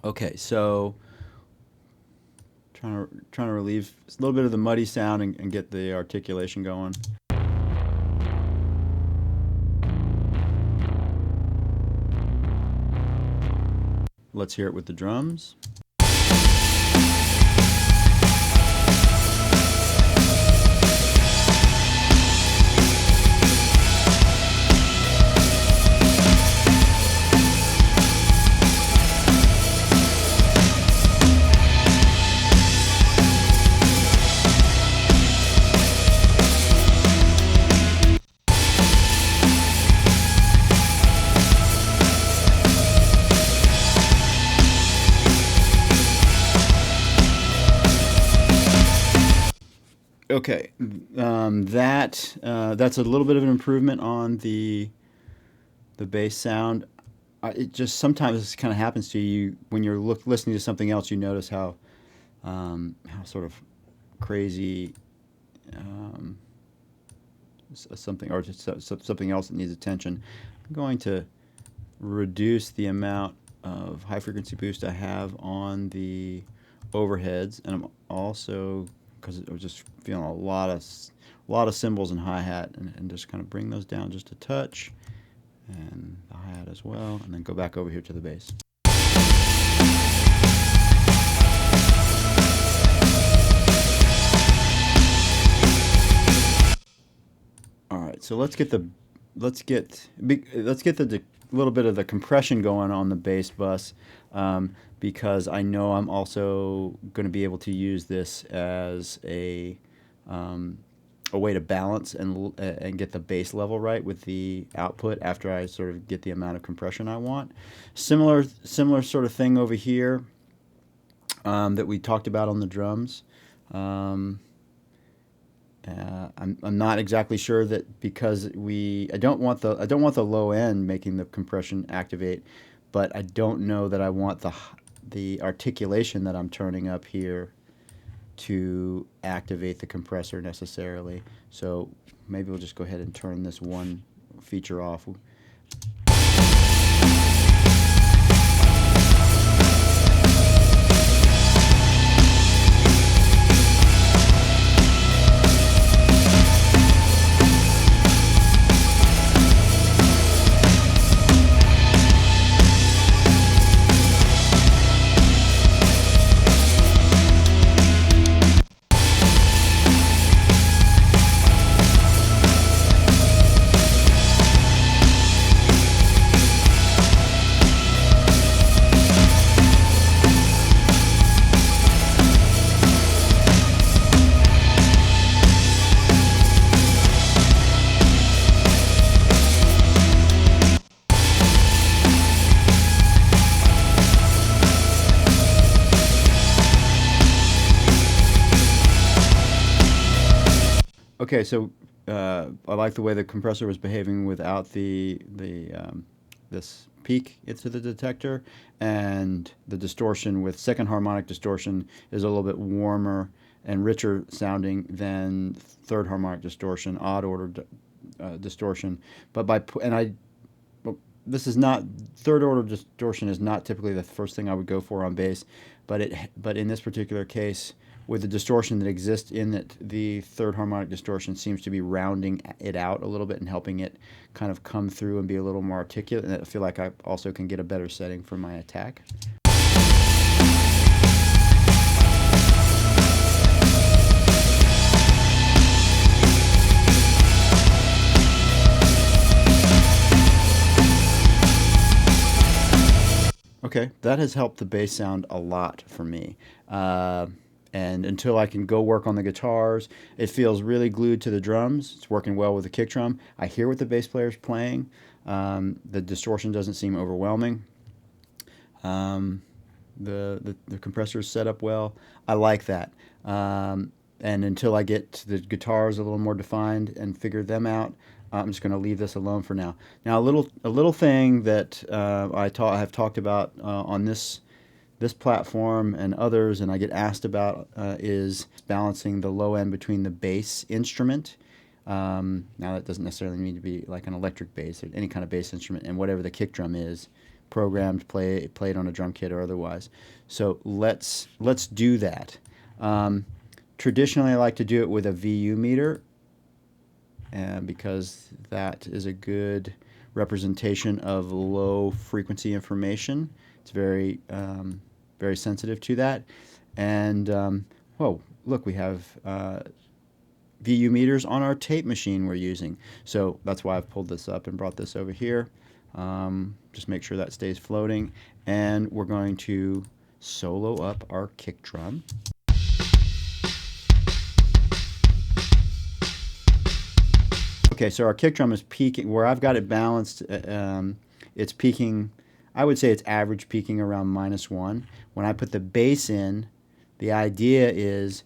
Okay, so trying to relieve a little bit of the muddy sound and get the articulation going. Let's hear it with the drums. Okay, that's a little bit of an improvement on the bass sound. It just sometimes this kind of happens to you when you're listening to something else. You notice how sort of crazy um, something or just something else that needs attention. I'm going to reduce the amount of high frequency boost I have on the overheads, and I'm also because I was just feeling a lot of cymbals and hi hat, and just kind of bring those down just a touch, and the hi hat as well, and then go back over here to the bass. All right, so let's get the little bit of the compression going on the bass bus, because I know I'm also going to be able to use this as um, a way to balance and get the bass level right with the output after I sort of get the amount of compression I want. Similar sort of thing over here, that we talked about on the drums. Um, I'm not exactly sure that because I don't want the low end making the compression activate, but I don't know that I want the articulation that I'm turning up here to activate the compressor necessarily. So maybe we'll just go ahead and turn this one feature off. Okay, so I like the way the compressor was behaving without the this peak into the detector, and the distortion with second harmonic distortion is a little bit warmer and richer sounding than third harmonic distortion, odd order distortion. But well, this is not third order distortion is not typically the first thing I would go for on bass, but in this particular case, with the distortion that exists in it, the third harmonic distortion seems to be rounding it out a little bit and helping it kind of come through and be a little more articulate. And I feel like I also can get a better setting for my attack. Okay, that has helped the bass sound a lot for me. And until I can go work on the guitars, it feels really glued to the drums. It's working well with the kick drum. I hear what the bass player's playing. The distortion doesn't seem overwhelming. Um, the compressor is set up well. I like that. And until I get the guitars a little more defined and figure them out, I'm just going to leave this alone for now. Now, a little thing that I have talked about on this platform and others, and I get asked about, is balancing the low end between the bass instrument. Now, that doesn't necessarily need to be like an electric bass or any kind of bass instrument, and whatever the kick drum is, programmed, played on a drum kit or otherwise. So let's do that. Traditionally, I like to do it with a VU meter, because that is a good representation of low frequency information. It's very sensitive to that. And whoa, look, we have VU meters on our tape machine we're using. So that's why I've pulled this up and brought this over here. Just make sure that stays floating. And we're going to solo up our kick drum. Okay, so our kick drum is peaking, where I've got it balanced, it's peaking, I would say it's average peaking around -1. When I put the bass in, the idea is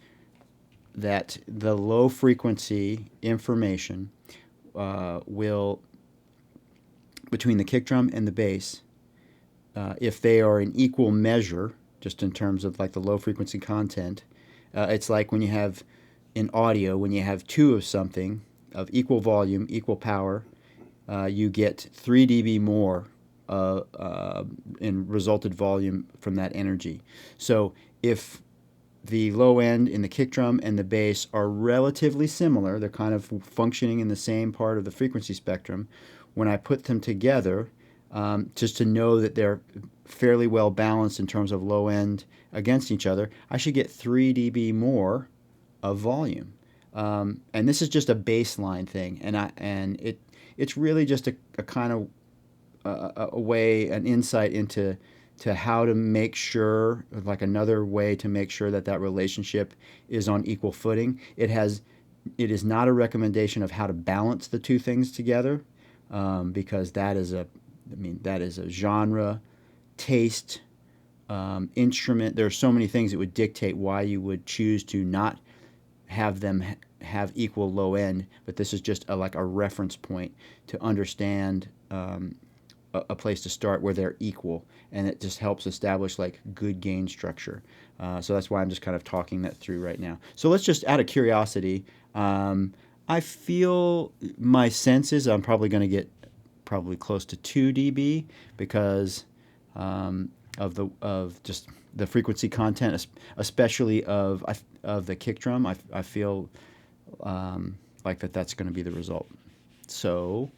that the low frequency information will, between the kick drum and the bass, if they are in equal measure, just in terms of like the low frequency content, it's like when you have in audio, when you have two of something of equal volume, equal power, you get 3 dB more in resulted volume from that energy. So if the low end in the kick drum and the bass are relatively similar, they're kind of functioning in the same part of the frequency spectrum, when I put them together, just to know that they're fairly well balanced in terms of low end against each other, I should get 3 dB more of volume. And this is just a baseline thing, and it's really just a kind of a way, an insight into how to make sure, like another way to make sure that that relationship is on equal footing. It is not a recommendation of how to balance the two things together, because that is a genre, taste, instrument. There are so many things that would dictate why you would choose to not have them have equal low end, but this is just like a reference point to understand a place to start where they're equal, and it just helps establish like good gain structure. So that's why I'm just kind of talking that through right now. So let's just, out of curiosity, I feel, my sense is I'm probably going to get probably close to 2 dB because of just the frequency content, especially of the kick drum. I feel like that's going to be the result. So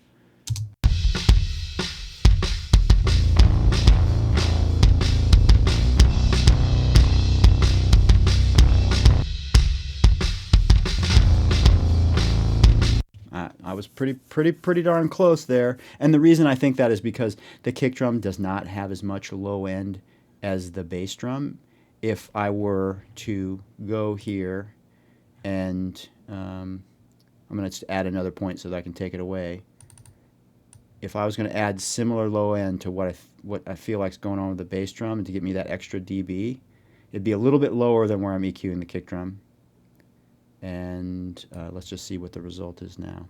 I was pretty darn close there. And the reason I think that is because the kick drum does not have as much low end as the bass drum. If I were to go here and I'm going to add another point so that I can take it away. If I was going to add similar low end to what I feel like is going on with the bass drum, and to get me that extra dB, it'd be a little bit lower than where I'm EQing the kick drum. And let's just see what the result is now.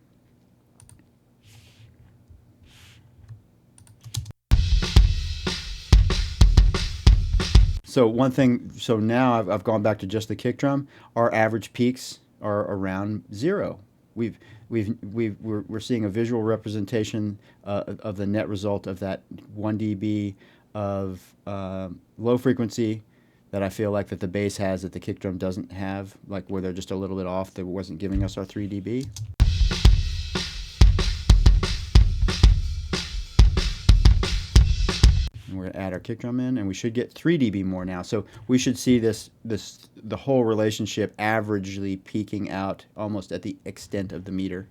So one thing, so now I've gone back to just the kick drum. Our average peaks are around 0. We're seeing a visual representation of the net result of that 1 dB of low frequency that I feel like that the bass has that the kick drum doesn't have, like where they're just a little bit off, that wasn't giving us our 3 dB. And we're going to add our kick drum in, and we should get 3 dB more now. So we should see the whole relationship averagely peaking out almost at the extent of the meter.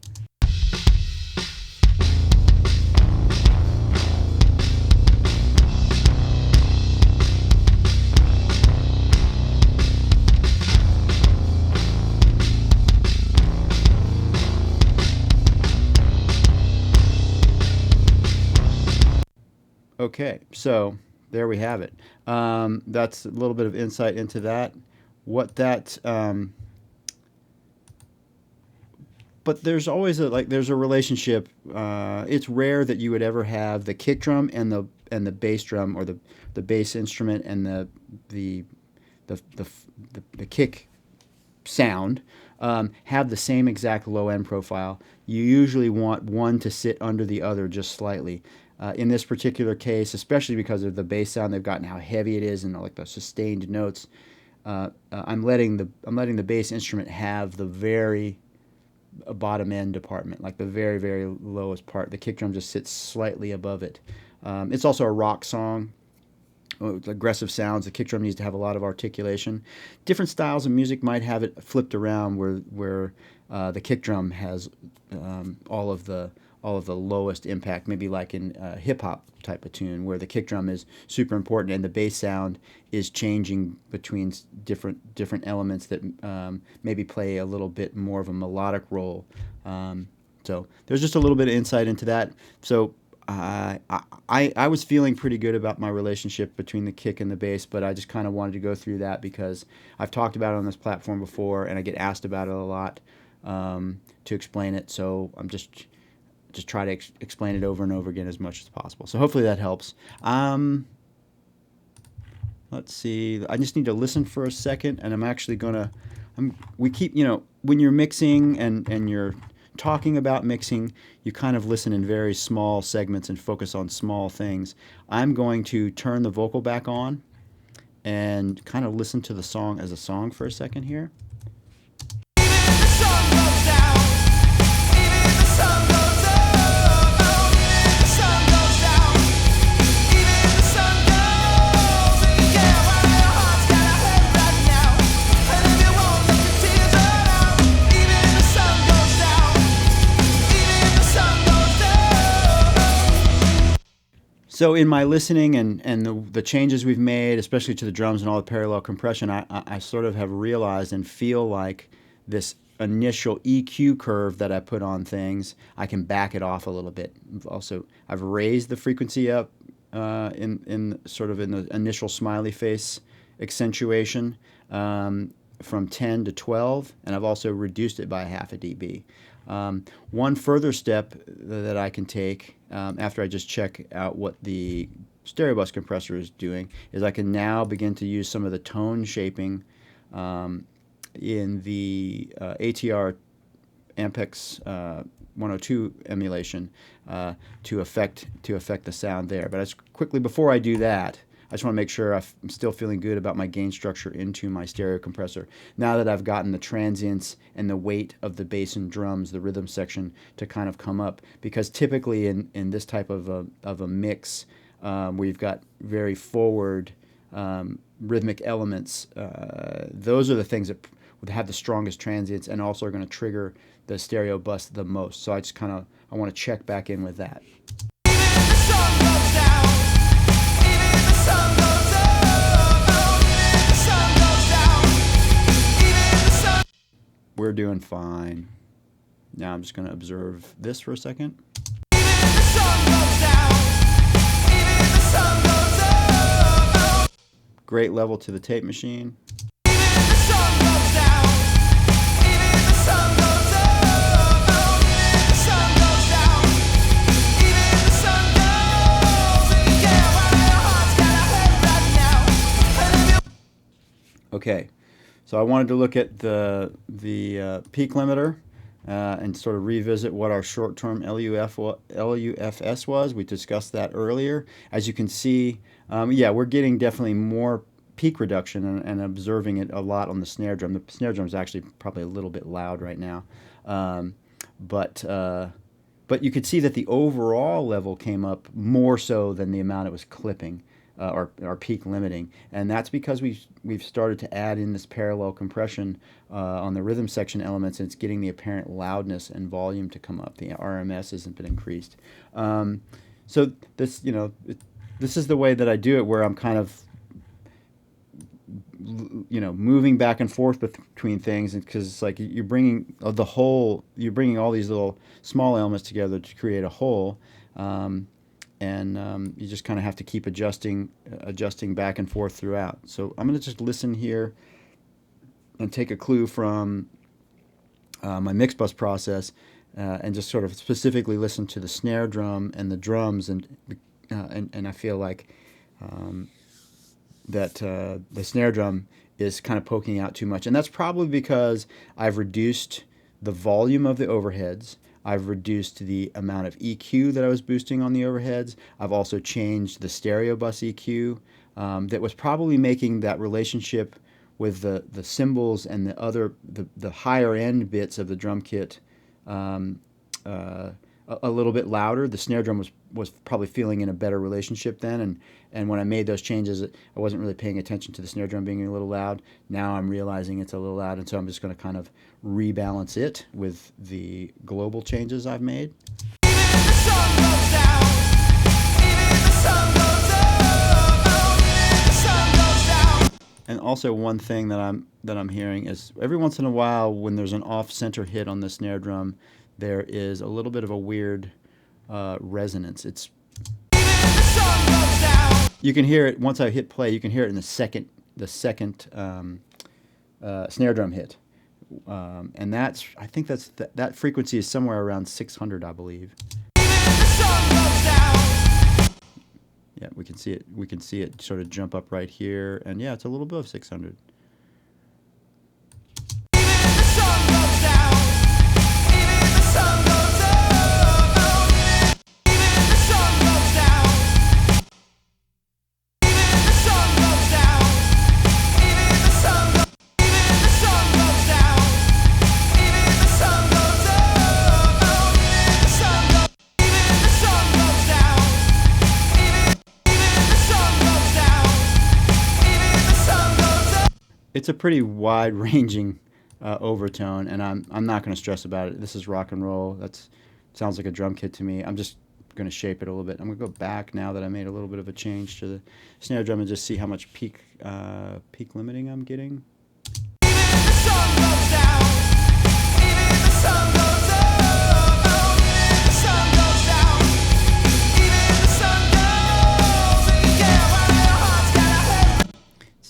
Okay, so there we have it. That's a little bit of insight into that. But there's always there's a relationship. It's rare that you would ever have the kick drum and the bass drum, or the bass instrument and the kick sound have the same exact low end profile. You usually want one to sit under the other just slightly. In this particular case, especially because of the bass sound they've got and how heavy it is and like the sustained notes, I'm letting the bass instrument have the very bottom end department, like the very very lowest part. The kick drum just sits slightly above it. It's also a rock song with aggressive sounds. The kick drum needs to have a lot of articulation. Different styles of music might have it flipped around, where the kick drum has all of the lowest impact. Maybe like in hip hop type of tune, where the kick drum is super important and the bass sound is changing between different elements that maybe play a little bit more of a melodic role. So there's just a little bit of insight into that. So I was feeling pretty good about my relationship between the kick and the bass, but I just kind of wanted to go through that because I've talked about it on this platform before, and I get asked about it a lot to explain it. So I'm just try to explain it over and over again as much as possible. So hopefully that helps. Let's see. I just need to listen for a second, and I'm actually gonna. We keep, when you're mixing and you're talking about mixing, you kind of listen in very small segments and focus on small things. I'm going to turn the vocal back on and kind of listen to the song as a song for a second here. So in my listening and the changes we've made, especially to the drums and all the parallel compression, I sort of have realized and feel like this initial EQ curve that I put on things, I can back it off a little bit. Also, I've raised the frequency up in the initial smiley face accentuation from 10 to 12, and I've also reduced it by half a dB. One further step that I can take after I just check out what the stereo bus compressor is doing is I can now begin to use some of the tone shaping in the ATR Ampex 102 emulation to affect the sound there. But quickly before I do that, I just want to make sure I'm still feeling good about my gain structure into my stereo compressor. Now that I've gotten the transients and the weight of the bass and drums, the rhythm section, to kind of come up. Because typically in this type of a mix, where you've got very forward rhythmic elements, those are the things that would have the strongest transients and also are going to trigger the stereo bus the most. So I want to check back in with that. We're doing fine. Now I'm just going to observe this for a second. Great level to the tape machine. Okay, so I wanted to look at the peak limiter and sort of revisit what our short-term LUFS was. We discussed that earlier. As you can see, we're getting definitely more peak reduction and observing it a lot on the snare drum. The snare drum is actually probably a little bit loud right now, but you could see that the overall level came up more so than the amount it was clipping. Our peak limiting, and that's because we've started to add in this parallel compression on the rhythm section elements, and it's getting the apparent loudness and volume to come up. The RMS hasn't been increased. So this is the way that I do it, where I'm kind of moving back and forth between things, because it's like you're bringing all these little small elements together to create a whole. And you just kind of have to keep adjusting back and forth throughout. So I'm going to just listen here and take a clue from my mix bus process and just sort of specifically listen to the snare drum and the drums, and I feel like that the snare drum is kind of poking out too much, and that's probably because I've reduced the volume of the overheads. I've reduced the amount of EQ that I was boosting on the overheads. I've also changed the stereo bus EQ. That was probably making that relationship with the cymbals and the higher end bits of the drum kit um, uh, a little bit louder. The snare drum was probably feeling in a better relationship then, and when I made those changes, I wasn't really paying attention to the snare drum being a little loud. Now I'm realizing it's a little loud, and so I'm just going to kind of rebalance it with the global changes I've made. And also one thing that I'm hearing is every once in a while when there's an off-center hit on the snare drum, there is a little bit of a weird resonance. You can hear it once I hit play. You can hear it in the second snare drum hit, and I think that frequency is somewhere around 600, I believe. Yeah, we can see it. We can see it sort of jump up right here, and yeah, it's a little above 600. It's a pretty wide-ranging overtone, and I'm not going to stress about it. This is rock and roll. That sounds like a drum kit to me. I'm just going to shape it a little bit. I'm going to go back now that I made a little bit of a change to the snare drum and just see how much peak limiting I'm getting.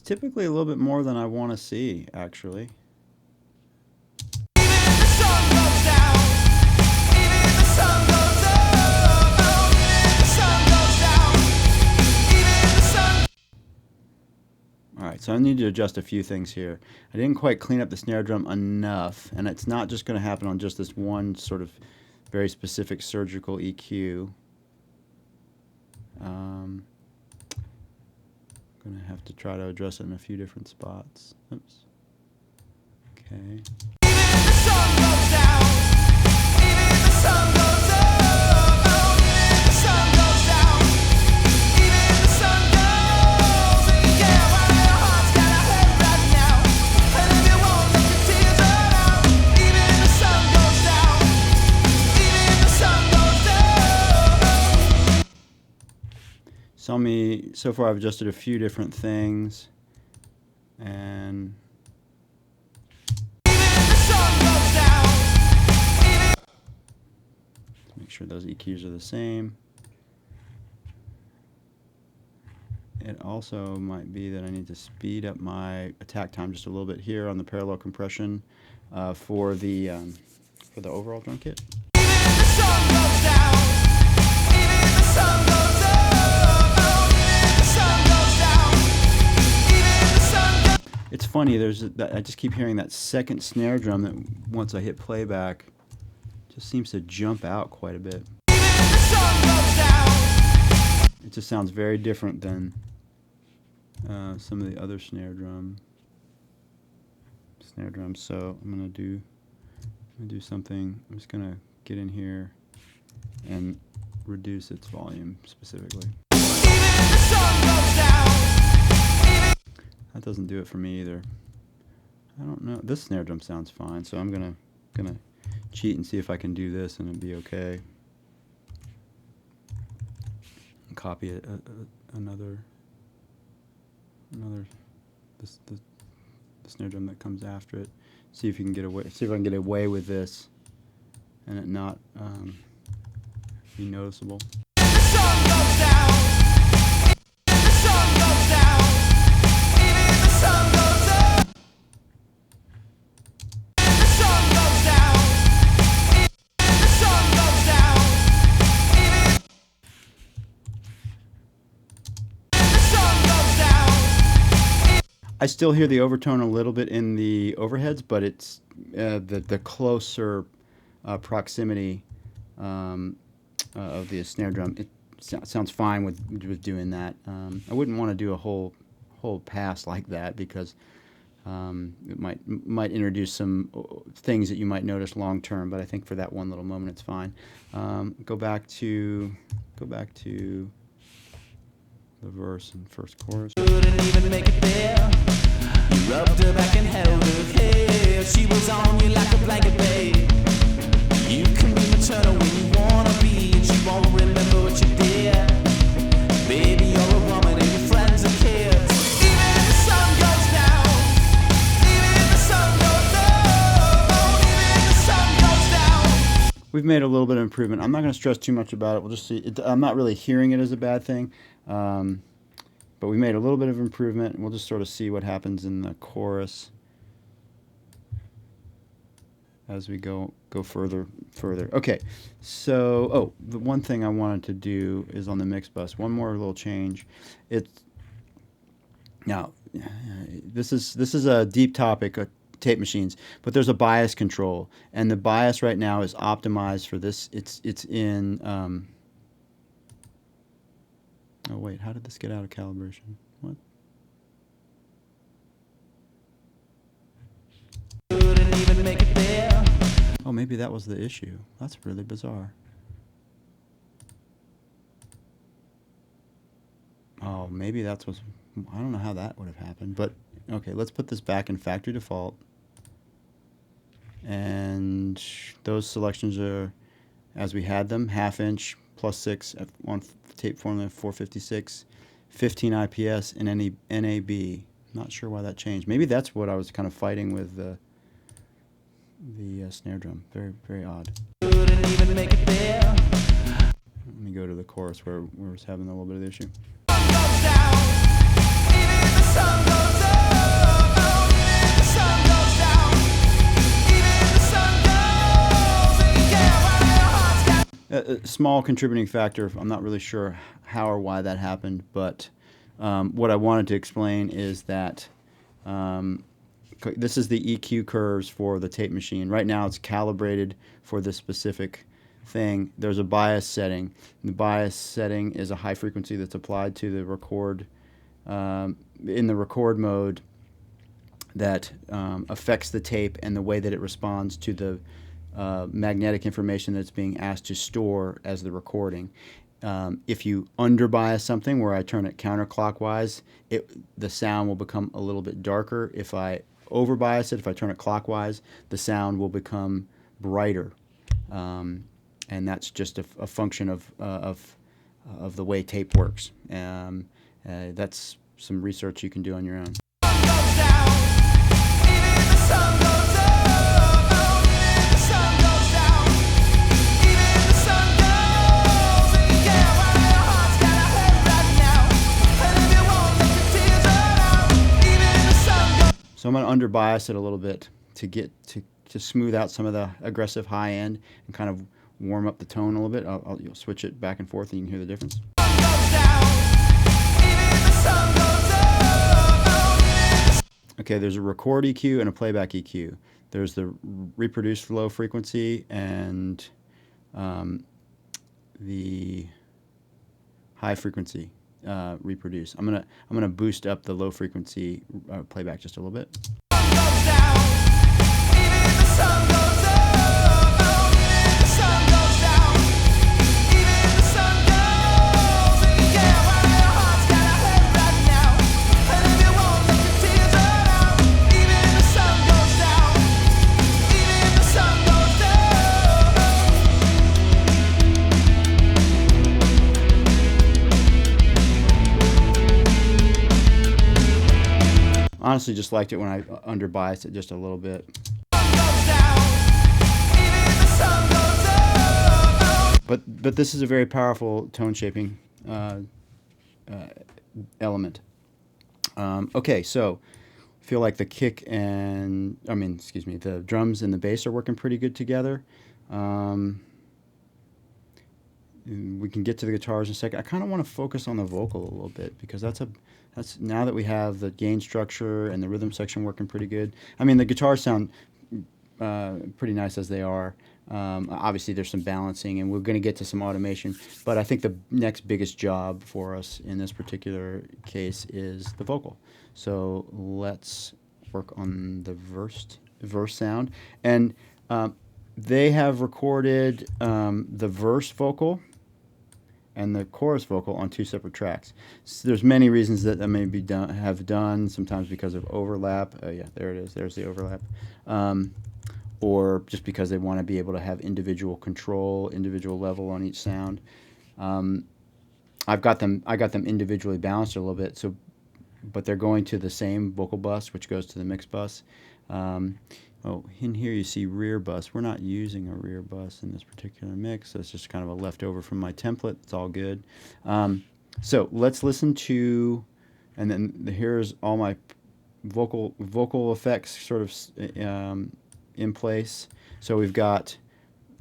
Typically a little bit more than I want to see, actually. Alright, so I need to adjust a few things here. I didn't quite clean up the snare drum enough, and it's not just going to happen on just this one sort of very specific surgical EQ. I'm going to have to try to address it in a few different spots. Oops. Okay. So far I've adjusted a few different things, and make sure those EQs are the same. It also might be that I need to speed up my attack time just a little bit here on the parallel compression for the overall drum kit. It's funny, I just keep hearing that second snare drum that once I hit playback just seems to jump out quite a bit. It just sounds very different than some of the other snare drums. So I'm gonna do something. I'm just gonna get in here and reduce its volume specifically. That doesn't do it for me either. I don't know. This snare drum sounds fine, so I'm gonna cheat and see if I can do this and it'd be okay. Copy the snare drum that comes after it. See if you can get away. See if I can get away with this and it not be noticeable. I still hear the overtone a little bit in the overheads, but it's the closer proximity of the snare drum. It sounds fine with doing that. I wouldn't want to do a whole pass like that because it might introduce some things that you might notice long term. But I think for that one little moment, it's fine. Go back to the verse and first chorus. Couldn't even make it there. You rubbed her back and held her hair. She was on you like a blanket, babe. You can be maternal when you wanna be, and she won't remember what you did. Baby, you're a woman and your friends are kids. Even if the sun goes down, even if the sun goes down, even if the sun goes down. We've made a little bit of improvement. I'm not going to stress too much about it. We'll just see. I'm not really hearing it as a bad thing. But we made a little bit of improvement, and we'll just sort of see what happens in the chorus as we go further. Okay, so the one thing I wanted to do is on the mix bus. One more little change. Now this is a deep topic. Tape machines, but there's a bias control, and the bias right now is optimized for this. It's in. Oh wait, how did this get out of calibration? What? Couldn't even make it there. Oh, maybe that was the issue. That's really bizarre. Oh, maybe that's what's. I don't know how that would have happened, but okay, let's put this back in factory default. And those selections are as we had them: 1/2 inch +6 on tape formula 456, 15 IPS, and any NAB. Not sure why that changed. Maybe that's what I was kind of fighting with the snare drum. Very, very odd. Couldn't even make it there. Let me go to the chorus where we're having a little bit of the issue. Goes down, even if the sun goes down, even if the sun goes down, even if the sun goes, and you can't run your heart's got. A small contributing factor. I'm not really sure how or why that happened, but what I wanted to explain is that this is the EQ curves for the tape machine. Right now it's calibrated for this specific thing. There's a bias setting. The bias setting is a high frequency that's applied to the record in the record mode that affects the tape and the way that it responds to the magnetic information that's being asked to store as the recording. If you underbias something where I turn it counterclockwise, the sound will become a little bit darker. If I overbias it, if I turn it clockwise, the sound will become brighter. And that's just a function of the way tape works. That's some research you can do on your own. So I'm going to underbias it a little bit to get to smooth out some of the aggressive high end and kind of warm up the tone a little bit. You'll switch it back and forth and you can hear the difference. Okay, there's a record EQ and a playback EQ. There's the reproduce low frequency and the high frequency reproduce. I'm gonna boost up the low frequency playback just a little bit. Honestly, just liked it when I underbiased it just a little bit. But this is a very powerful tone shaping element. Okay, so I feel like the kick and the drums and the bass are working pretty good together. We can get to the guitars in a second. I kind of want to focus on the vocal a little bit because that's now that we have the gain structure and the rhythm section working pretty good. I mean, the guitars sound pretty nice as they are, Obviously, there's some balancing, and we're going to get to some automation. But I think the next biggest job for us in this particular case is the vocal. So let's work on the verse sound. And they have recorded the verse vocal and the chorus vocal on 2 separate tracks. So there's many reasons that may be have done, sometimes because of overlap. Oh yeah, there it is. There's the overlap. Or just because they want to be able to have individual control, individual level on each sound. I got them individually balanced a little bit. So, but they're going to the same vocal bus, which goes to the mix bus. Oh, in here you see rear bus. We're not using a rear bus in this particular mix. So it's just kind of a leftover from my template. It's all good. So let's listen to, and then here's all my vocal effects sort of in place. So we've got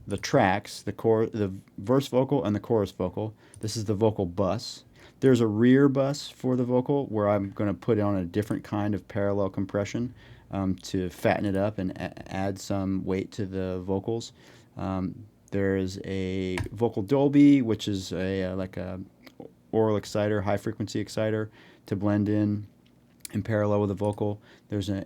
the tracks, the verse vocal and the chorus vocal. This is the vocal bus. There's a rear bus for the vocal where I'm going to put on a different kind of parallel compression to fatten it up and add some weight to the vocals. There's a vocal Dolby, which is like a oral exciter, high frequency exciter to blend in parallel with the vocal. There's an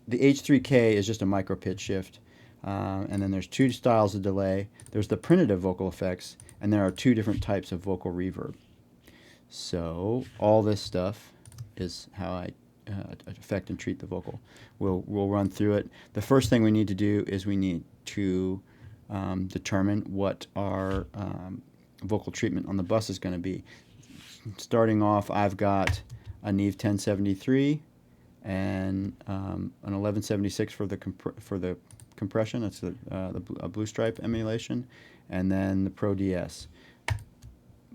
the H3K is just a micro pitch shift. And then there's 2 styles of delay. There's the primitive vocal effects, and there are 2 different types of vocal reverb. So all this stuff is how I affect and treat the vocal. We'll run through it. The first thing we need to do is we need to determine what our vocal treatment on the bus is going to be. Starting off, I've got a Neve 1073 and an 1176 for the compression. That's a Blue Stripe emulation, and then the Pro DS.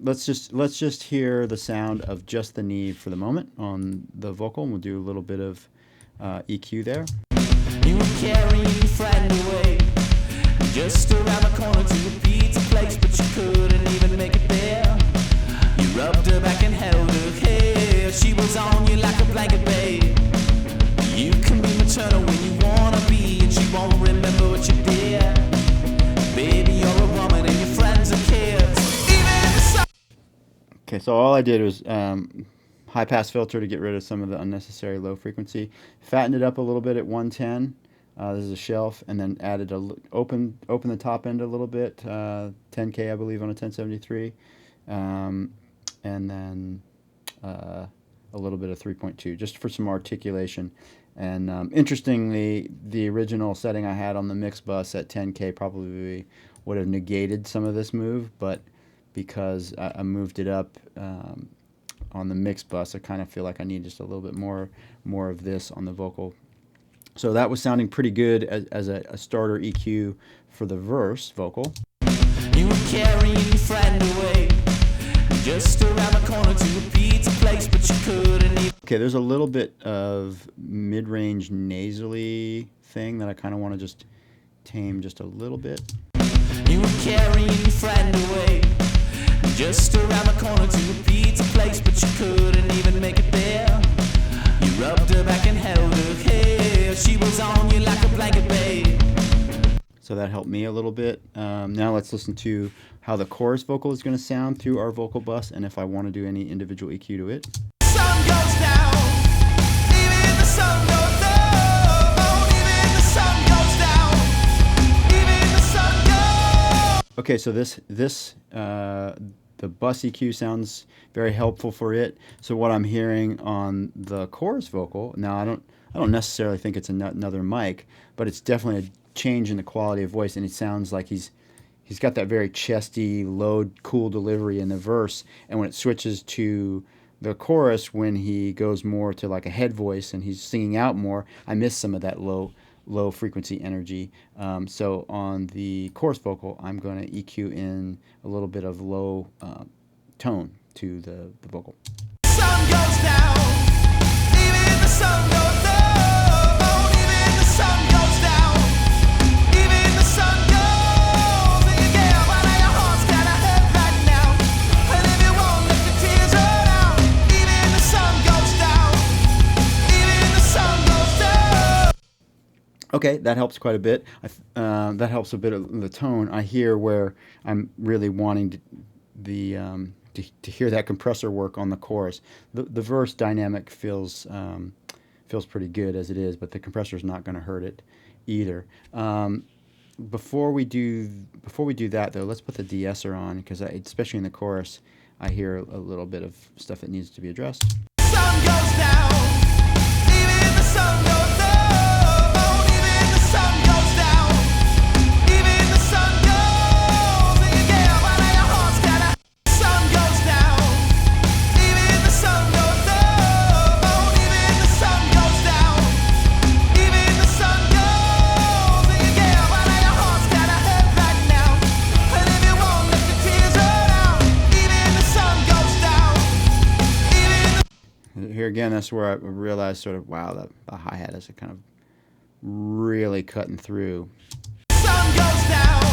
Let's just hear the sound of just the Neve for the moment on the vocal, and we'll do a little bit of EQ there. You were carrying your friend away, just around the corner to a pizza place, but you couldn't even make it there. You rubbed her back and held her hair. She was on you like a blanket, babe. You can be maternal when you wanna be, and she won't remember what you did. Baby, you're a woman and your friends are kids. Okay, so all I did was high pass filter to get rid of some of the unnecessary low frequency. Fattened it up a little bit at 110. This is a shelf, and then added open the top end a little bit, 10K I believe on a 1073, and then a little bit of 3.2 just for some articulation. And interestingly, the original setting I had on the mix bus at 10K probably would have negated some of this move, but because I moved it up on the mix bus, I kind of feel like I need just a little bit more of this on the vocal. So that was sounding pretty good as a starter EQ for the verse vocal. You were carrying your friend away, just around the corner to a pizza place, but you couldn't even. Okay, there's a little bit of mid-range nasally thing that I kind of want to just tame just a little bit. You were carrying your friend away, just around the corner to a pizza place, but you couldn't even make it there. You rubbed her back and held her hair. She was on you like a blanket, babe. So that helped me a little bit. Now let's listen to how the chorus vocal is going to sound through our vocal bus, and if I want to do any individual EQ to it. Sun goes down, even the sun goes down, even the sun goes down, even the sun goes. Okay, so the bus EQ sounds very helpful for it. So what I'm hearing on the chorus vocal, now I don't necessarily think it's another mic, but it's definitely a change in the quality of voice, and it sounds like he's got that very chesty, low, cool delivery in the verse, and when it switches to the chorus, when he goes more to like a head voice and he's singing out more, I miss some of that low frequency energy. So on the chorus vocal, I'm going to EQ in a little bit of low tone to the vocal. Sun goes down, even the sun goes down, even the sun goes down, even the sun goes. Yeah, but your heart's kinda hurt right now, and if you won't let the tears roll down, even the sun goes down, even the sun goes down. Okay, that helps quite a bit. That helps a bit of the tone. I hear where I'm really wanting to hear that compressor work on the chorus. The verse dynamic feels pretty good as it is, but the compressor's not going to hurt it either. Before we do that though, let's put the de-esser on because especially in the chorus, I hear a little bit of stuff that needs to be addressed. Sun goes down, even the sun goes down, even the sun goes down, even the sun goes, yeah, while your heart's gotta. Sun goes down, even the sun goes down, even the sun goes down, even the sun goes, yeah, while your heart's gotta hurt right now. And if you won't let your tears run out, even the sun goes down, even Here again, that's where I realized sort of, wow, the hi-hat is kind of really cutting through. sun goes down,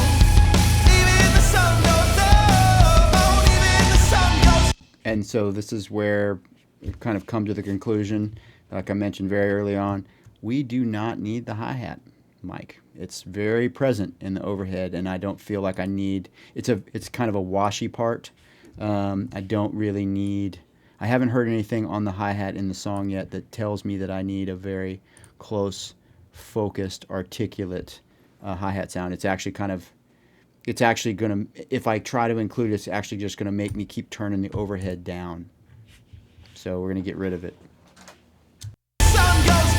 even the sun goes down, even the sun goes. And so this is where we've kind of come to the conclusion, like I mentioned very early on, we do not need the hi-hat mic. It's very present in the overhead, and I don't feel like I need. It's kind of a washy part. I don't really need. I haven't heard anything on the hi-hat in the song yet that tells me that I need a very close, focused, articulate hi-hat sound. It's actually gonna. If I try to include it, it's actually just gonna make me keep turning the overhead down. So we're gonna get rid of it. Sun goes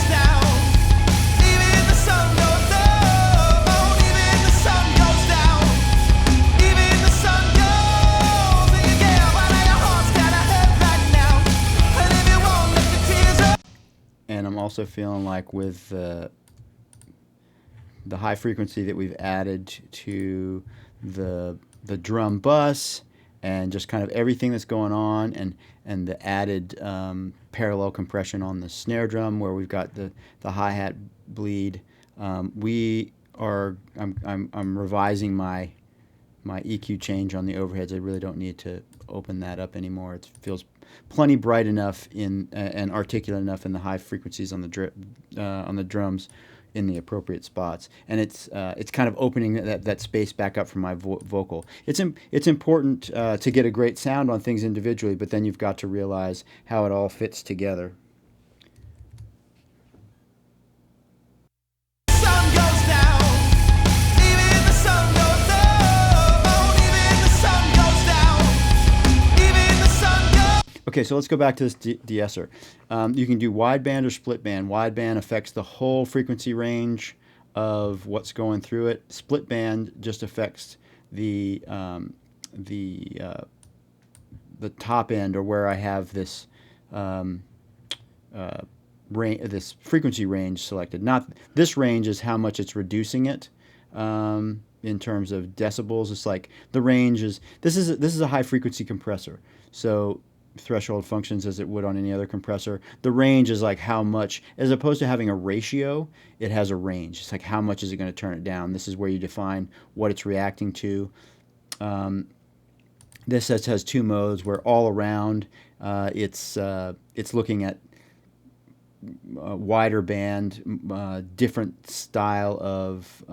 down, even the sun goes down, even the sun goes down, even the sun goes, yeah, while your heart's gotta hurt right now. And if you won't let your tears run. And I'm also feeling like with the high frequency that we've added to the drum bus and just kind of everything that's going on and the added parallel compression on the snare drum where we've got the hi-hat bleed. I'm revising my EQ change on the overheads. I really don't need to open that up anymore. It feels plenty bright enough and articulate enough in the high frequencies on the drums in the appropriate spots, and it's kind of opening that space back up for my vocal. It's important to get a great sound on things individually, but then you've got to realize how it all fits together. Sun goes down, even the sun goes down, even the sun goes down, even the sun goes. Okay, so let's go back to this de-esser. You can do wideband or split band. Wideband affects the whole frequency range of what's going through it. Split band just affects the top end, or where I have this this frequency range selected. Not this range is how much it's reducing it in terms of decibels. It's like the range is this is a high frequency compressor, so threshold functions as it would on any other compressor. The range is like how much, as opposed to having a ratio, it has a range. It's like how much is it going to turn it down. This is where you define what it's reacting to. This has two modes where all around it's looking at wider band, different style of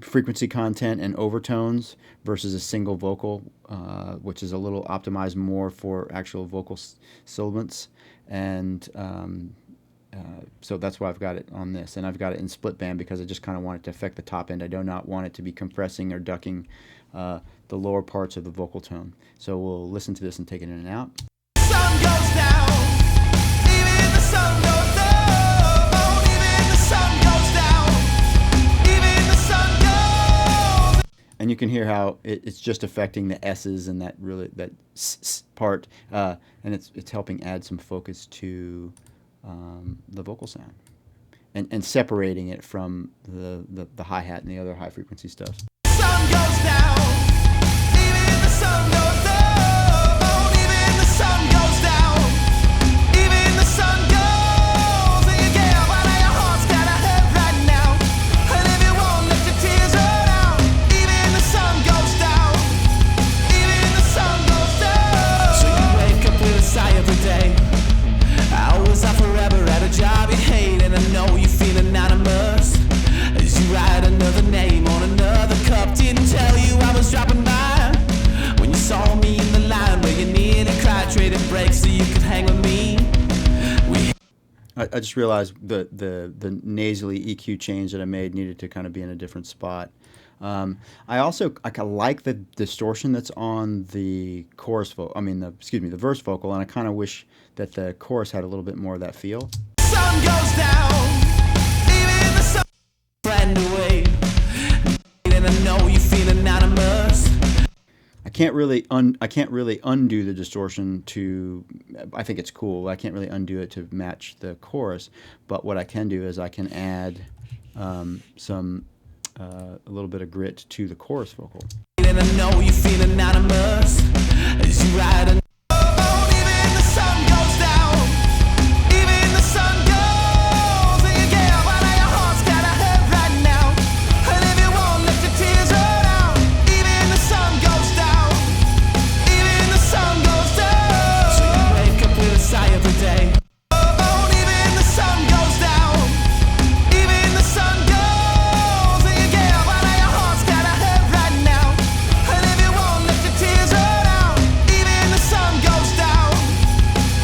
frequency content and overtones versus a single vocal, which is a little optimized more for actual vocal sibilants. And so that's why I've got it on this. And I've got it in split band because I just kind of want it to affect the top end. I do not want it to be compressing or ducking the lower parts of the vocal tone. So we'll listen to this and take it in and out. Sun goes down, even the sun goes down, even the sun goes down, even the sun goes. And you can hear how it's just affecting the S's and that part, and it's helping add some focus to the vocal sound, and separating it from the hi-hat and the other high frequency stuff. Sun goes down, even the sun goes down, even the sun goes down, even the sun goes. Yeah, while your heart's gotta hurt right now, and if you won't let your tears run out, even the sun goes down, even the sun goes down. So you wake up with a sigh every day. Hours are forever at a job. traded brakes so you could hang with me. I just realized the nasally EQ change that I made needed to kind of be in a different spot. I also I kinda like the distortion that's on the chorus vocal. I mean, the verse vocal, and I kind of wish that the chorus had a little bit more of that feel. Sun goes down, even the sun friend away. And I know you feel anonymous. I can't really undo the distortion to. I think it's cool. I can't really undo it to match the chorus. But what I can do is I can add a little bit of grit to the chorus vocal. And I know you feel anonymous as you ride a even the sun goes down, even the sun goes, and you get out of your heart's got a hurt right now. And if you won't let your tears roll down, even the sun goes down, even the sun goes down. So you wake up with a sigh every day. Even the sun goes down, even the sun goes, and you get out of your heart's got a hurt right now. And if you won't let your tears roll down, even the sun goes down,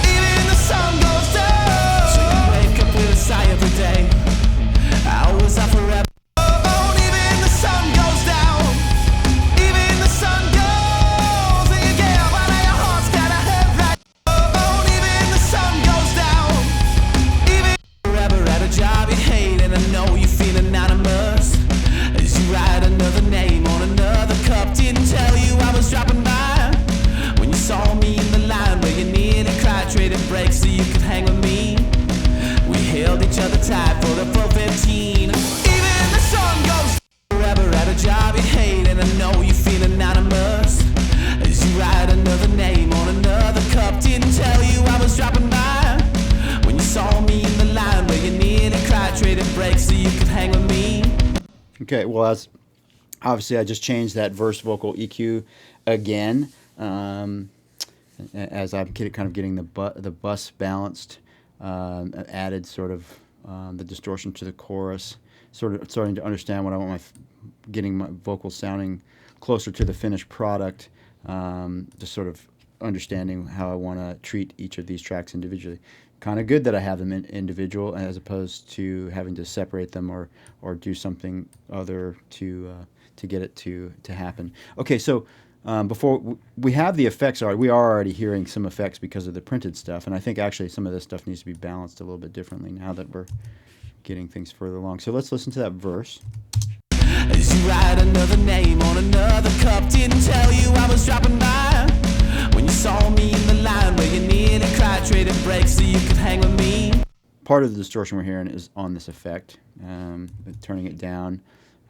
even the sun goes down. So you wake up with a sigh every day. Hours are forever. Even the sun goes down, even the sun goes, and you get out of your heart's got a hurt right. Even the sun goes down, even forever at a job you hate, and I know you feel anonymous as you write another name on another cup. Didn't tell you I was dropping by when you saw me in the line where you nearly cried, trading brakes so you could hang with me. We held each other tight for the full 15. Even the sun goes forever at a job you hate, and I know you feel anonymous as you write another name on another cup. Didn't tell you I was dropping by when you saw me in the line where you nearly cried, trading brakes so you could hang with me. Okay, well, obviously I just changed that verse vocal EQ again, as I'm kind of getting the bus balanced, added sort of the distortion to the chorus, sort of starting to understand what I want getting my vocals sounding closer to the finished product, just sort of understanding how I want to treat each of these tracks individually. Kind of good that I have them individual as opposed to having to separate them or do something other to get it to happen. Okay, so before we have the effects, we are already hearing some effects because of the printed stuff, and I think actually some of this stuff needs to be balanced a little bit differently now that we're getting things further along. So let's listen to that verse. As you write another name on another cup. Didn't tell you I was dropping by when you saw me in the line where you nearly cried, trading brakes so you could hang with me. Part of the distortion we're hearing is on this effect. Turning it down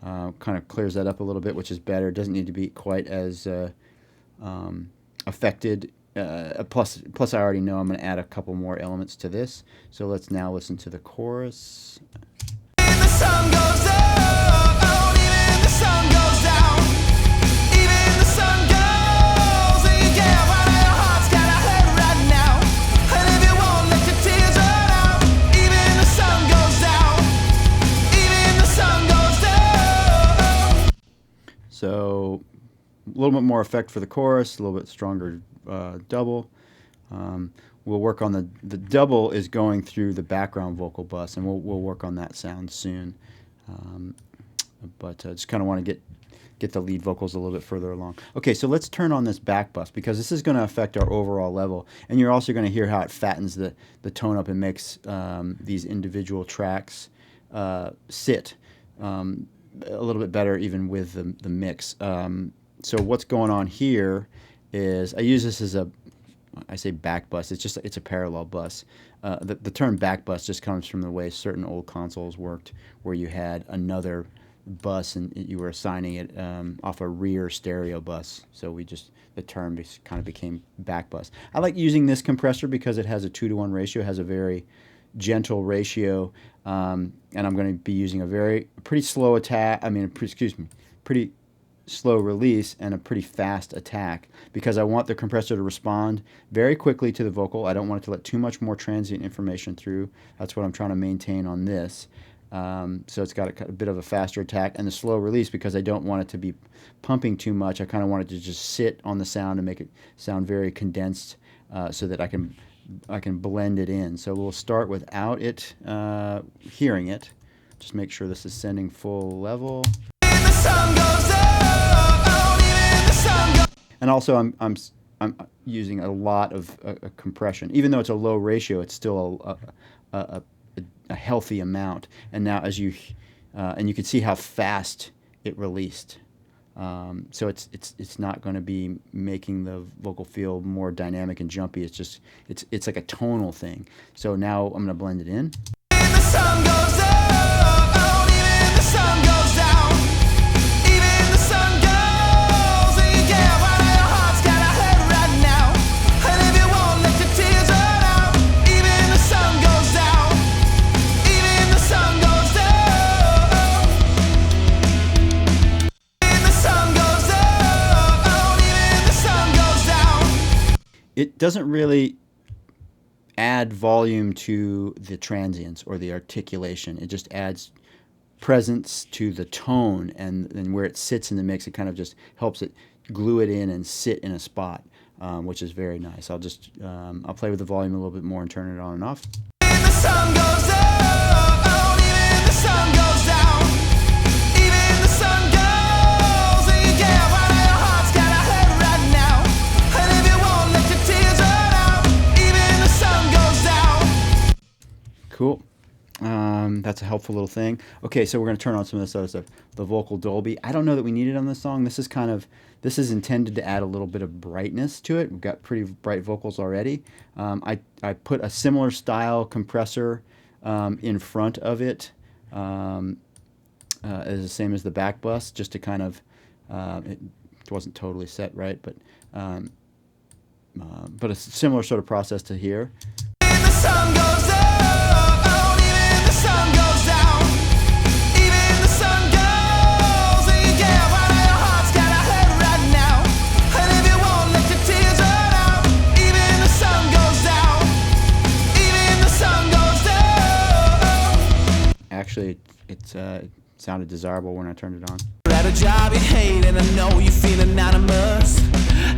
kind of clears that up a little bit, which is better. It doesn't need to be quite as affected. Plus, I already know I'm going to add a couple more elements to this. So let's now listen to the chorus. Even the sun goes up, even the sun goes down, even the sun goes, and you get out of your heart's got a hurt right now. And if you won't let your tears run out, even the sun goes down, even the sun goes down. So a little bit more effect for the chorus, a little bit stronger double. We'll work on the double is going through the background vocal bus, and we'll work on that sound soon. But just kind of want to get the lead vocals a little bit further along. Okay, so let's turn on this back bus because this is going to affect our overall level, and you're also going to hear how it fattens the tone up and makes these individual tracks sit a little bit better even with the mix. So what's going on here is I use this as I say back bus. It's a parallel bus. The term back bus just comes from the way certain old consoles worked, where you had another bus and you were assigning it off a rear stereo bus. So the term kind of became back bus. I like using this compressor because it has a 2-to-1 ratio. It has a very gentle ratio, and I'm going to be using a pretty slow attack. Pretty slow release and a pretty fast attack because I want the compressor to respond very quickly to the vocal. I don't want it to let too much more transient information through. That's what I'm trying to maintain on this. So it's got a bit of a faster attack and the slow release because I don't want it to be pumping too much. I kind of want it to just sit on the sound and make it sound very condensed so that I can blend it in. So we'll start without it hearing it. Just make sure this is sending full level. And also I'm using a lot of compression. Even though it's a low ratio, it's still a healthy amount. And now as you and you can see how fast it released. So it's not going to be making the vocal feel more dynamic and jumpy. It's just it's like a tonal thing. So now I'm going to blend it in. It doesn't really add volume to the transients or the articulation. It just adds presence to the tone, and where it sits in the mix, it kind of just helps it glue it in and sit in a spot, which is very nice. I'll play with the volume a little bit more and turn it on and off. The sun goes up, even the sun goes down, even the sun goes, and you get why your heart's kinda hurt right now, and if you won't let your tears run out, even the sun goes down. Cool. That's a helpful little thing. Okay, so we're going to turn on some of this other stuff. The vocal Dolby. I don't know that we need it on this song. This is intended to add a little bit of brightness to it. We've got pretty bright vocals already. I put a similar style compressor in front of it, as the same as the back bus, just to kind of it wasn't totally set right, but a similar sort of process to here. The sun goes up, even the sun goes down, even the sun goes, and you get why your heart's kinda hurt right now, and if you won't let your tears run out, even the sun goes down, even the sun goes down. Actually, it sounded desirable when I turned it on. At a job you hate, and I know you feel anonymous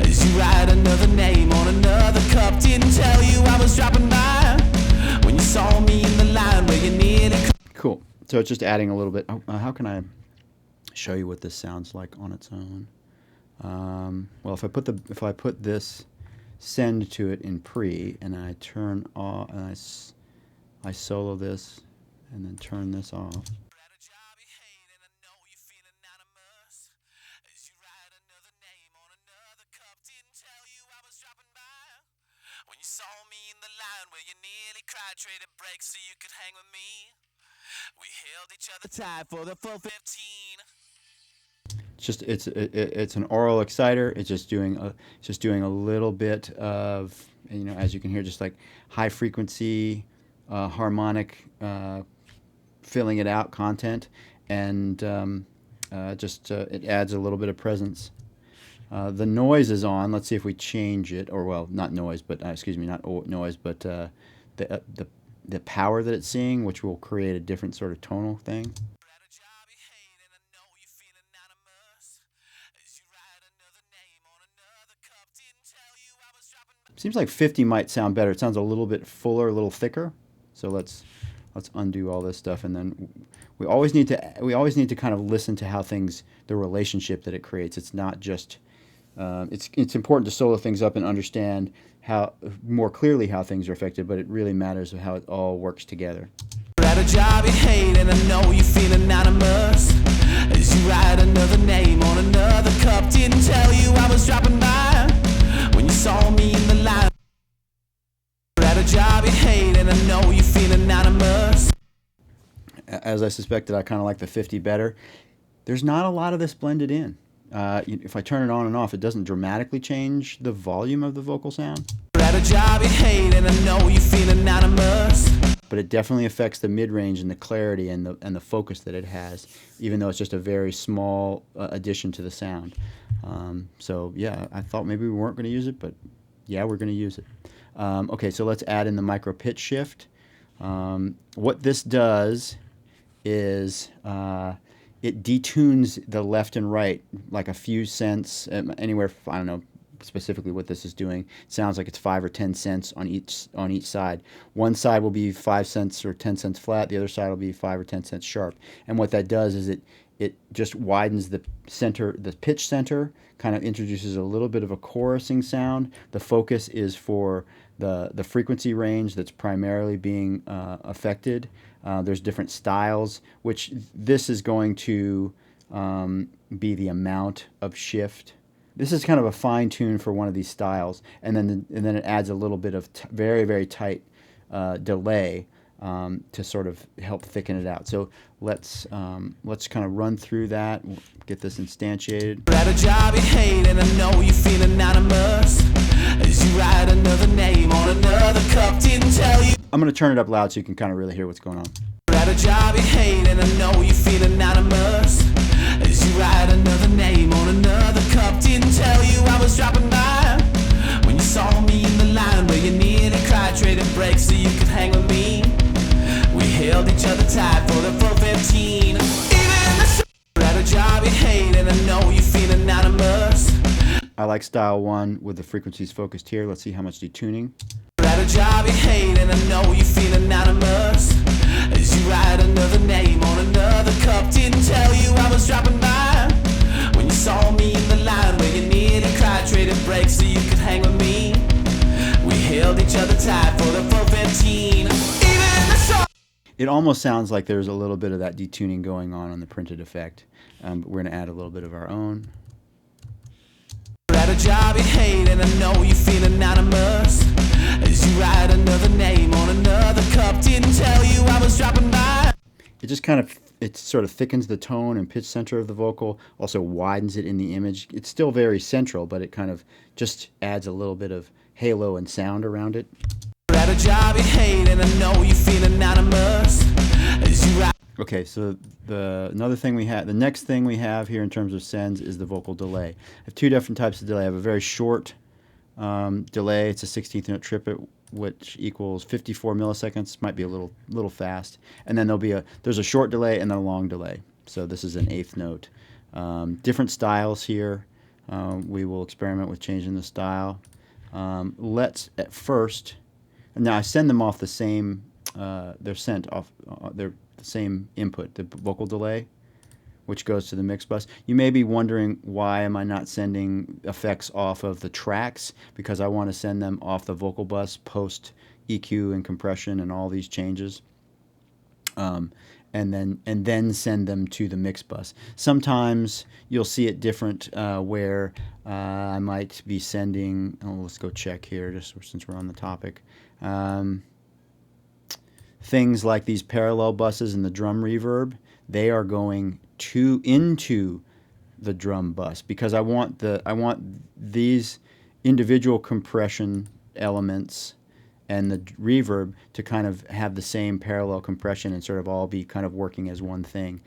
as you write another name on another cup. Didn't tell you I was dropping by when you saw me in the line where you nearly. Cool. So it's just adding a little bit. How can I show you what this sounds like on its own? Well, if I put this send to it in pre, and I turn off, and I solo this, and then turn this off. When you saw me in the line where you nearly cried, traded breaks so you could hang with me. We held each other tight for the full 15. It's an oral exciter. It's just doing a little bit of, as you can hear, just like high frequency harmonic filling it out content, and it adds a little bit of presence. The noise is on. Let's see if we change it, or well, not noise, but excuse me, not noise, but the power that it's seeing, which will create a different sort of tonal thing. Seems like 50 might sound better. It sounds a little bit fuller, a little thicker. So let's undo all this stuff, and then we always need to kind of listen to how the relationship that it creates. It's not just it's important to solo things up and understand how more clearly how things are affected, but it really matters how it all works together. At a job you hate, and I know you feel anonymous as you write another name on another cup. Didn't tell you I was dropping by when you saw me in the line. At a job you hate, and I know you feel anonymous. As I suspected, I kind of like the 50 better. There's not a lot of this blended in. If I turn it on and off, it doesn't dramatically change the volume of the vocal sound. At a job you hate, and I know you feel anonymous. But it definitely affects the mid-range and the clarity and the focus that it has, even though it's just a very small addition to the sound. So yeah, I thought maybe we weren't going to use it, but yeah, we're going to use it. Okay, so let's add in the micro pitch shift. What this does is it detunes the left and right like a few cents, anywhere, I don't know, specifically what this is doing. It sounds like it's 5 or 10 cents on each side. One side will be 5 cents or 10 cents flat. The other side will be 5 or 10 cents sharp. And what that does is it just widens the center, the pitch center, kind of introduces a little bit of a chorusing sound. The focus is for the frequency range that's primarily being affected. There's different styles, which this is going to be the amount of shift. This is kind of a fine tune for one of these styles, and then it adds a little bit of very, very tight delay to sort of help thicken it out. So let's kind of run through that. We'll get this instantiated. At a job you hate, and I know you feel anonymous as you write another name on another cup. Didn't tell you. I'm going to turn it up loud so you can kind of really hear what's going on. At a job you hate, and I know you feel anonymous as you write another name on another cup. Didn't tell you I was dropping by when you saw me in the line where you nearly cried, trading breaks so you could hang with me. We held each other tight for the full 15. Even the at a job you hate, and I know you feel anonymous. I like style 1 with the frequencies focused here. Let's see how much detuning. At a job you hate, and I know you feel anonymous as you write another name on another cup. Didn't tell you I was dropping by when you saw me in the line where you nearly cried, trading breaks so you could hang with me. We held each other tight for the full 15. Even the song. It almost sounds like there's a little bit of that detuning going on the printed effect. We're going to add a little bit of our own. At a job you hate, and I know you feel anonymous as you write another name on another cup. Didn't tell you I was dropping by. It just kind of, it sort of thickens the tone and pitch center of the vocal, also widens it in the image. It's still very central, but it kind of just adds a little bit of halo and sound around it. At a job you hate, and I know you feel anonymous as you write. Okay, so the next thing we have here in terms of sends is the vocal delay. I have two different types of delay. I have a very short delay. It's a 16th note triplet, which equals 54 milliseconds. Might be a little fast. And then there's a short delay and then a long delay. So this is an 8th note. Different styles here. We will experiment with changing the style. Let's at first. Now I send them off the same. They're sent off. They're the same input, the vocal delay, which goes to the mix bus. You may be wondering, why am I not sending effects off of the tracks? Because I want to send them off the vocal bus post EQ and compression and all these changes, and then send them to the mix bus. Sometimes you'll see it different, where I might be sending. Oh, let's go check here, just since we're on the topic. Things like these parallel buses and the drum reverb, they are going into the drum bus, because I want these individual compression elements and the reverb to kind of have the same parallel compression and sort of all be kind of working as one thing.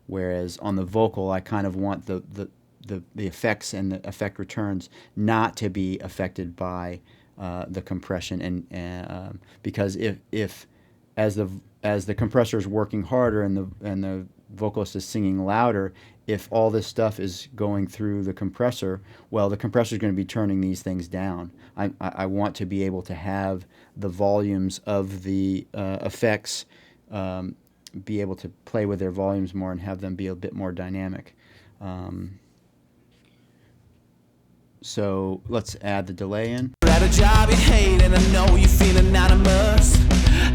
Whereas on the vocal, I kind of want the effects and the effect returns not to be affected by the compression, and because if as the compressor is working harder and the vocalist is singing louder, if all this stuff is going through the compressor, well, the compressor is going to be turning these things down. I want to be able to have the volumes of the effects be able to play with their volumes more and have them be a bit more dynamic. So let's add the delay in. At a job you hate, and I know you feel anonymous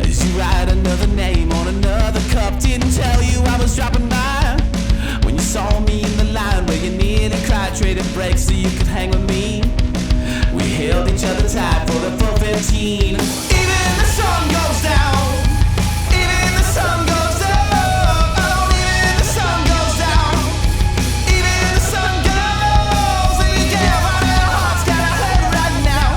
as you write another name on another cup. Didn't tell you I was dropping by when you saw me in the line where you nearly cried, trading breaks so you could hang with me. We held each other tight for the full 15. Even the sun goes down. Even the sun goes down. Oh, even the sun goes down. Even the sun goes. And you get my little heart's got a hurt right now.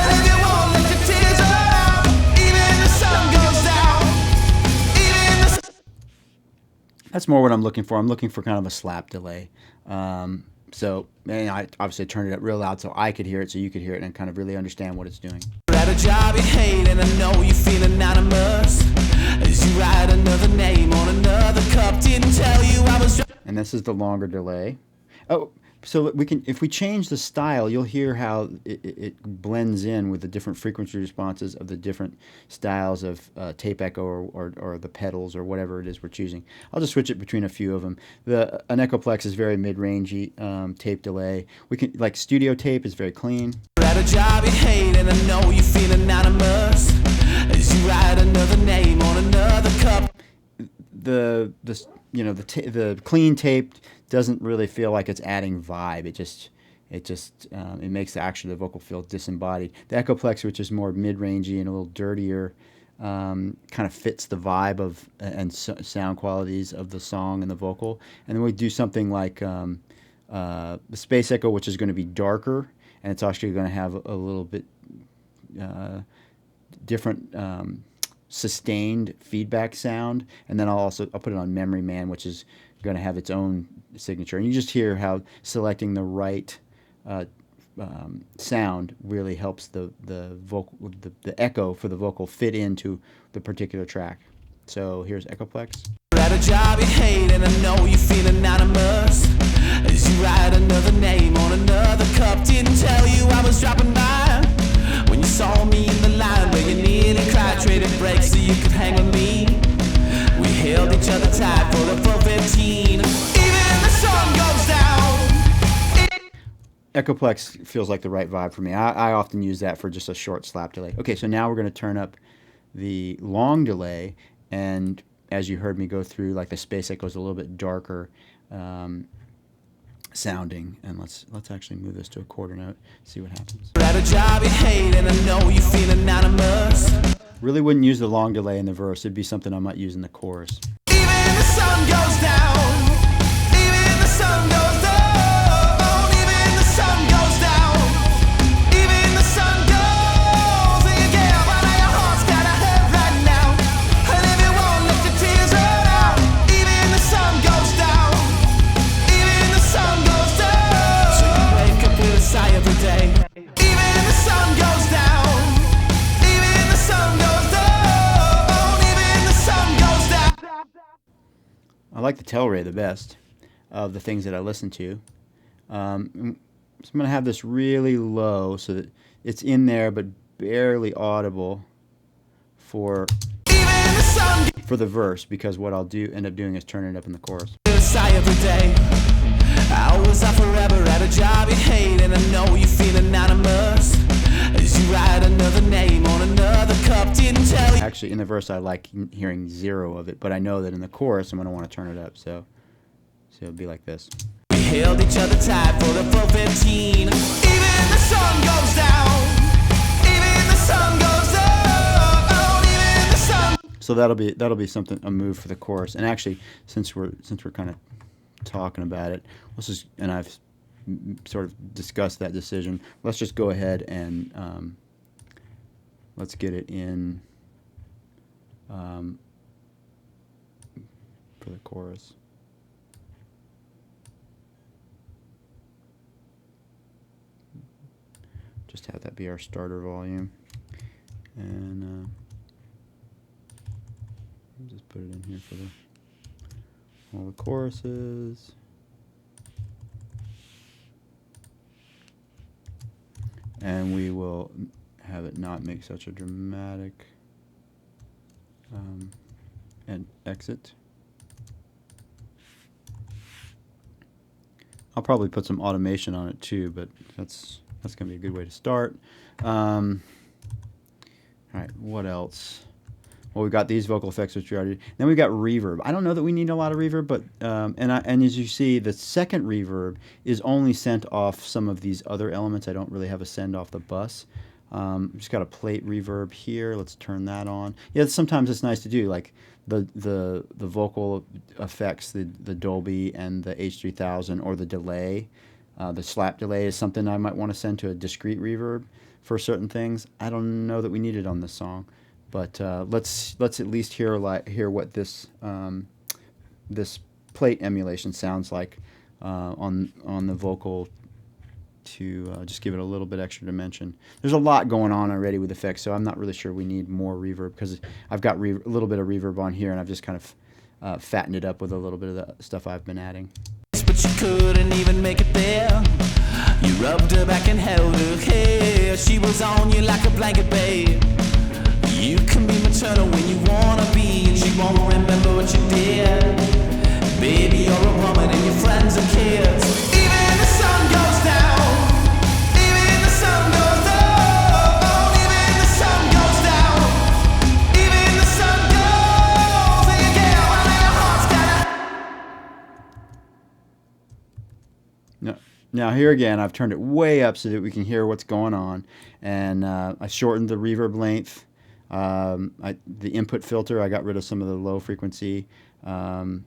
And if you won't let your tears out, even the sun goes down. Even the That's more what I'm looking for. I'm looking for kind of a slap delay. So I obviously turned it up real loud so I could hear it, so you could hear it, and kind of really understand what it's doing. at a job you hate, and I know you feel anonymous as you write another name on another cup. Didn't tell you I was. And this is the longer delay. Oh, So we can, if we change the style, you'll hear how it blends in with the different frequency responses of the different styles of tape echo or the pedals or whatever it is we're choosing. I'll just switch it between a few of them. An Echoplex is very mid-rangey tape delay. We can, like, studio tape is very clean. At a job you hate and I know you feel anonymous as you write another name on another cup. The clean tape doesn't really feel like it's adding vibe. It makes the vocal feel disembodied. The Echoplex, which is more mid-rangey and a little dirtier, kind of fits the vibe of and sound qualities of the song and the vocal. And then we do something like the Space Echo, which is going to be darker, and it's actually going to have a little bit different sustained feedback sound. And then I'll put it on Memory Man, which is going to have its own signature. And you just hear how selecting the right sound really helps the echo for the vocal fit into the particular track. So here's Echoplex. At a job you hate and I know you feel anonymous as you write another name on another cup. Didn't tell you I was dropping by when you saw me in the line where you nearly cried, traded breaks so you could hang with me. We held each other tight for the full 15. Even the sun goes down. Echoplex feels like the right vibe for me. I often use that for just a short slap delay. Okay, so now we're going to turn up the long delay, and as you heard me go through, like the Space Echo is a little bit darker sounding. And let's actually move this to a quarter note, see what happens. At a job you hate and I know you feel anonymous. Really wouldn't use the long delay in the verse. It'd be something I might use in the chorus. Even the sun goes down. Even the sun goes down. Even the sun goes down. Even the sun goes. Yeah, but your heart's gotta hurt right now. And if you won't let your tears run out. Even the sun goes down. Even the sun goes down. So you wake up with a sigh every day. Even the sun goes down. Even the sun goes down. Even the sun goes down. I like the Telray the best of the things that I listen to. So I'm going to have this really low so that it's in there but barely audible for the verse, because what I'll end up doing is turn it up in the chorus. Every day. I was out forever at a job you hate and I know you feel anonymous as you write another name on another cup. Didn't tell you. Actually, in the verse I like hearing zero of it, but I know that in the chorus I'm going to want to turn it up, so it'll be like this. We held each other tight for the full 15. Even the sun goes down. Even the sun goes down. Even the sun. So that'll be something, a move for the chorus. And actually, since we're kind of talking about it, and I've sort of discussed that decision, let's just go ahead and let's get it in for the chorus. Just have that be our starter volume, and just put it in here for all the choruses. And we will have it not make such a dramatic and exit. I'll probably put some automation on it too, but that's going to be a good way to start. All right, what else? Well, we've got these vocal effects, which we already. Then we've got reverb. I don't know that we need a lot of reverb, but and as you see, the second reverb is only sent off some of these other elements. I don't really have a send off the bus. Just got a plate reverb here. Let's turn that on. Yeah, sometimes it's nice to do, like the vocal effects, the Dolby and the H3000, or the delay. The slap delay is something I might want to send to a discrete reverb for certain things. I don't know that we need it on this song. But let's at least hear what this this plate emulation sounds like on the vocal, to just give it a little bit extra dimension. There's a lot going on already with effects, so I'm not really sure we need more reverb, because I've got a little bit of reverb on here, and I've just kind of fattened it up with a little bit of the stuff I've been adding. But but you couldn't even make it there. You rubbed her back and held her hair. She was on you like a blanket, babe. You can be maternal when you wanna be, and she won't remember what you did. Baby, you're a woman and your friends are kids. Even the sun goes down. Even the sun goes down. Even the sun goes down. Even the sun goes. And you get out and your heart's gotta. Now here again, I've turned it way up so that we can hear what's going on, and I shortened the reverb length. The input filter, I got rid of some of the low frequency, added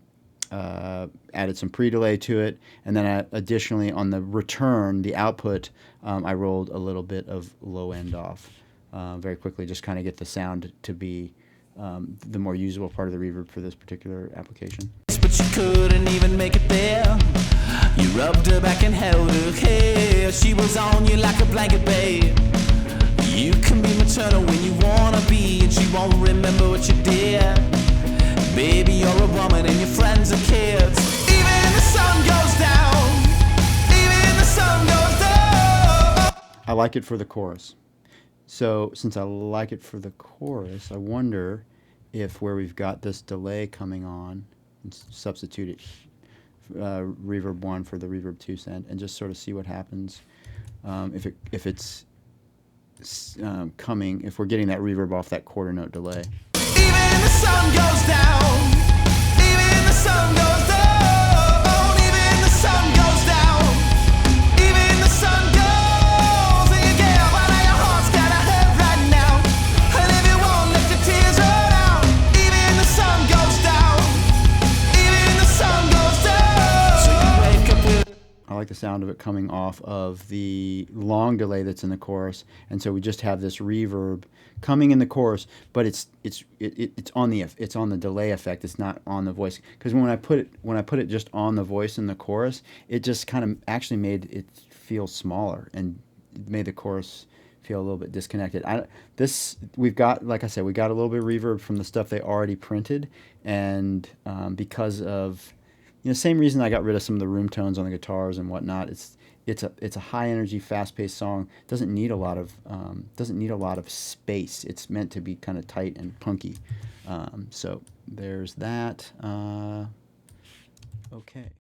some pre-delay to it, and then additionally on the return, the output, I rolled a little bit of low end off very quickly, just kind of get the sound to be the more usable part of the reverb for this particular application. But you couldn't even make it there. You rubbed her back and held her hair. She was on you like a blanket, babe. You can be maternal when you wanna be, and she won't remember what you did. Baby, you're a woman and your friends are kids. Even the sun goes down. Even the sun goes down. I like it for the chorus. So since I like it for the chorus, I wonder if where we've got this delay coming on, substitute it reverb 1 for the reverb 2 send, and just sort of see what happens if it's coming, if we're getting that reverb off that quarter note delay. Even the sun goes down. Even the sun goes down. Even the sun goes down. Even the sun goes. And you get out and your heart's gotta hurt right now. And if you won't let your tears roll down. Even the sun goes down. Even the sun goes down. So you wake up with. I like the sound of it coming off of the long delay that's in the chorus, and so we just have this reverb coming in the chorus, but it's on the delay effect. It's not on the voice, because when I put it just on the voice in the chorus, it just kind of actually made it feel smaller and made the chorus feel a little bit disconnected. We've got, like I said, we got a little bit of reverb from the stuff they already printed, and because of same reason I got rid of some of the room tones on the guitars and whatnot. It's a high energy, fast paced song. Doesn't need a lot of space. It's meant to be kind of tight and punky. So there's that. Okay.